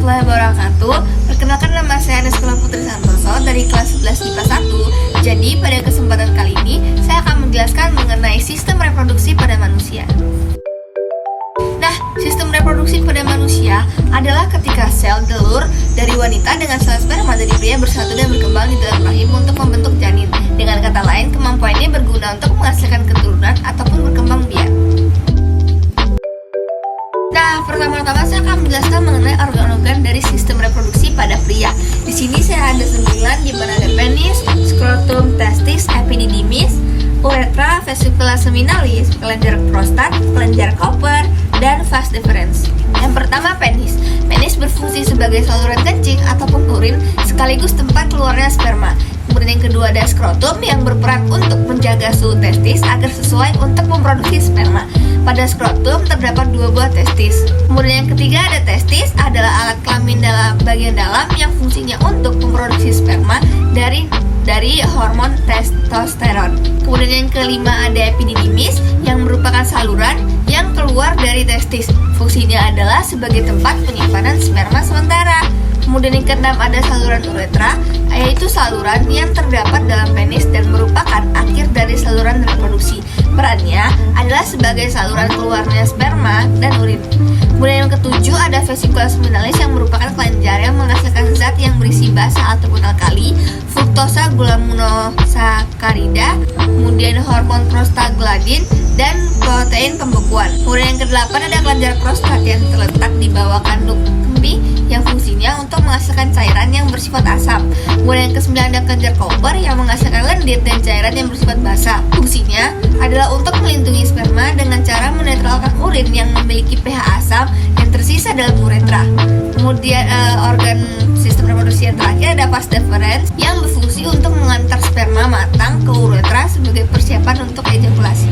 warahmatullahi wabarakatuh. Perkenalkan, nama saya Aneska Putri Santoso dari kelas 11 IPA 1. Jadi pada kesempatan kali ini saya akan menjelaskan mengenai sistem reproduksi pada manusia. Nah, sistem reproduksi pada manusia adalah ketika sel telur dari wanita dengan sel sperma dari pria bersatu dan berkembang di dalam rahim untuk membentuk janin. Dengan kata lain, kemampuan ini berguna untuk menghasilkan keturunan ataupun berkembang biak. Nah, pertama-tama saya akan menjelaskan mengenai organ-organ dari sistem reproduksi pada pria. Di sini saya ada 9, di mana ada penis, skrotum, testis, epididymis, uretra, vesicula seminalis, kelenjar prostat, kelenjar Cooper, dan vas deferens. Yang pertama, penis. Penis berfungsi sebagai saluran kencing ataupun urin sekaligus tempat keluarnya sperma. Kemudian yang kedua ada skrotum yang berperan untuk menjaga suhu testis agar sesuai untuk memproduksi sperma. Pada skrotum terdapat 2 buah testis. Kemudian yang ketiga ada testis, adalah alat kelamin dalam bagian dalam yang fungsinya untuk memproduksi sperma dari hormon testosteron. Kemudian yang kelima ada epididymis yang merupakan saluran yang keluar dari testis. Fungsinya adalah sebagai tempat penyimpanan sperma sementara. Kemudian yang keenam ada saluran uretra, yaitu saluran yang terdapat dalam penis dan merupakan akhir dari saluran reproduksi. Perannya adalah sebagai saluran keluarnya sperma dan urin. Kemudian yang ketujuh ada vesicula seminalis yang merupakan kelenjar yang menghasilkan zat yang berisi basa ataupun alkali, fruktosa, gula monosakarida, kemudian hormon prostaglandin, dan protein pembekuan. Kemudian yang kedelapan ada kelenjar prostat yang terletak di bawah kandung kemih yang fungsinya untuk menghasilkan cairan yang bersifat asam. Kemudian yang kesembilan ada kelenjar Cooper yang menghasilkan lendir dan cairan yang bersifat basa. Fungsinya adalah untuk melindungi sperma dengan cara menetralkan urin yang memiliki pH asam yang tersisa dalam uretra. Kemudian organ sistem reproduksi yang terakhir ada vas deferens yang berfungsi untuk mengantar sperma matang ke uretra sebagai persiapan untuk ejakulasi.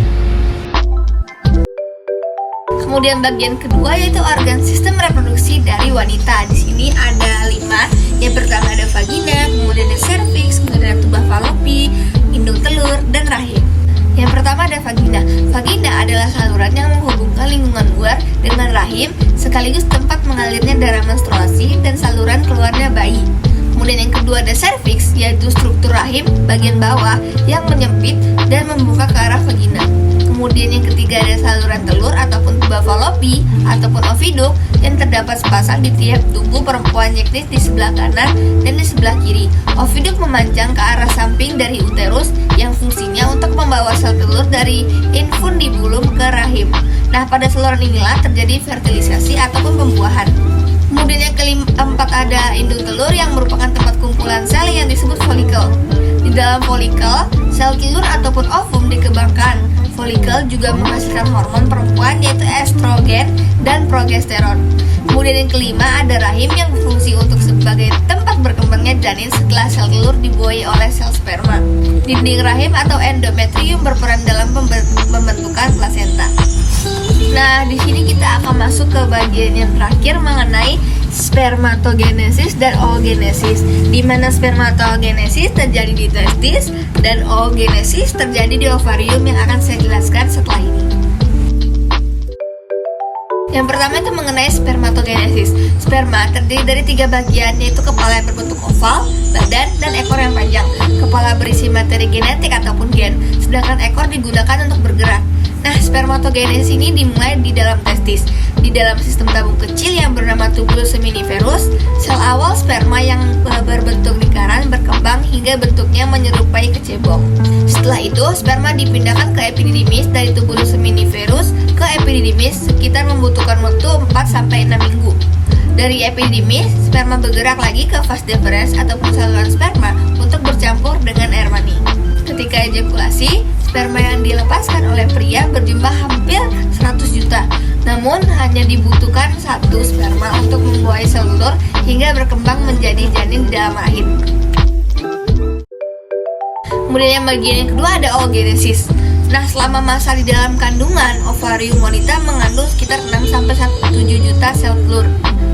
Kemudian bagian kedua yaitu organ sistem reproduksi dari wanita. Di sini ada 5. Yang pertama ada vagina, kemudian ada cervix, kemudian ada tuba falopi, indung telur, dan rahim. Yang pertama ada vagina. Vagina adalah saluran yang menghubungkan lingkungan luar dengan rahim, sekaligus tempat mengalirnya darah menstruasi dan saluran keluarnya bayi. Kemudian yang kedua ada cervix, yaitu struktur rahim bagian bawah yang menyempit dan membuka ke arah vagina. Kemudian yang ketiga ada saluran telur ataupun tuba falopi ataupun oviduk yang terdapat sepasang di tiap tubuh perempuan, yakni di sebelah kanan dan di sebelah kiri. Oviduk memanjang ke arah samping dari uterus yang fungsinya untuk membawa sel telur dari infundibulum ke rahim. Nah, pada saluran inilah terjadi fertilisasi ataupun pembuahan. Kemudian yang keempat ada indung telur yang merupakan tempat kumpulan sel yang disebut folikel. Di dalam folikel, sel telur ataupun ovum dikembangkan. Folikel juga menghasilkan hormon perempuan yaitu estrogen dan progesteron. Kemudian yang kelima ada rahim yang berfungsi untuk sebagai tempat berkembangnya janin setelah sel telur dibuahi oleh sel sperma. Dinding rahim atau endometrium berperan dalam pembentukan plasenta. Nah, di sini kita akan masuk ke bagian yang terakhir mengenai spermatogenesis dan oogenesis, di mana spermatogenesis terjadi di testis dan oogenesis terjadi di ovarium yang akan saya jelaskan setelah ini. Yang pertama itu mengenai spermatogenesis. Sperma terdiri dari 3 bagian, yaitu kepala yang berbentuk oval, badan, dan ekor yang panjang. Kepala berisi materi genetik ataupun gen, sedangkan ekor digunakan untuk bergerak. Nah, spermatogenesis ini dimulai di dalam testis. Di dalam sistem tabung kecil yang bernama tubulus seminiferus, sel awal sperma yang berbentuk lingkaran berkembang hingga bentuknya menyerupai kecebong. Setelah itu, sperma dipindahkan ke epididymis dari tubulus seminiferus ke epididymis sekitar membutuhkan waktu 4-6 minggu. Dari epididymis, sperma bergerak lagi ke vas deferens ataupun saluran sperma untuk bercampur dengan air mani. Ketika ejakulasi, sperma yang dilepaskan oleh pria berjumlah hampir 100 juta. Namun hanya dibutuhkan 1 sperma untuk membuahi sel telur hingga berkembang menjadi janin di dalam rahim. Kemudian yang bagian yang kedua ada oogenesis. Nah, selama masa di dalam kandungan, ovarium wanita mengandung sekitar 6-7 juta sel telur.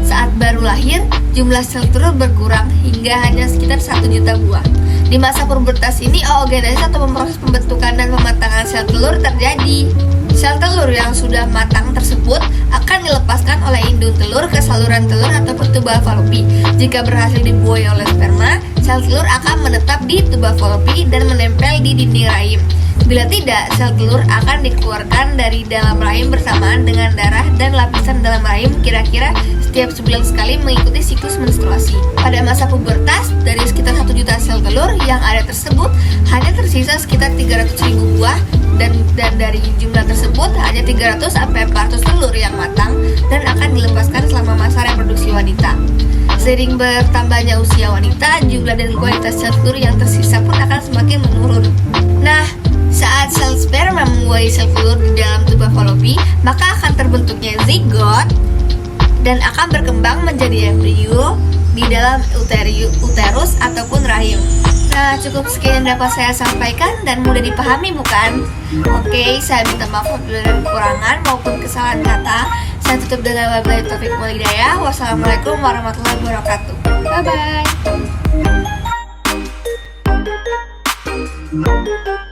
Saat baru lahir, jumlah sel telur berkurang hingga hanya sekitar 1 juta buah. Di masa pubertas ini, oogenesis atau proses pembentukan dan pematangan sel telur terjadi. Sel telur yang sudah matang tersebut akan dilepaskan oleh indung telur ke saluran telur ataupun tuba falopi. Jika berhasil dibuai oleh sperma, sel telur akan menetap di tuba falopi dan menempel di dinding rahim. Bila tidak, sel telur akan dikeluarkan dari dalam rahim bersamaan dengan darah dan lapisan dalam rahim kira-kira setiap sebulan sekali mengikuti siklus menstruasi. Pada masa pubertas, dari sekitar 1 juta sel telur yang ada tersebut, hanya tersisa sekitar 300.000 buah dan dari jumlah tersebut hanya 300-400 telur yang matang dan akan dilepaskan selama masa reproduksi wanita. Seiring bertambahnya usia wanita, jumlah dan kualitas sel telur yang tersisa pun akan semakin menurun. Nah, saat sel sperma membuai sel telur di dalam tuba falopi, maka akan terbentuknya zigot dan akan berkembang menjadi embrio di dalam uterus ataupun rahim. Nah, cukup sekian yang dapat saya sampaikan dan mudah dipahami, bukan? Oke, saya minta maaf apabila ada kekurangan maupun kesalahan kata. Saya tutup dengan wabillahi taufiq wal hidayah. Wassalamualaikum warahmatullahi wabarakatuh. Bye bye.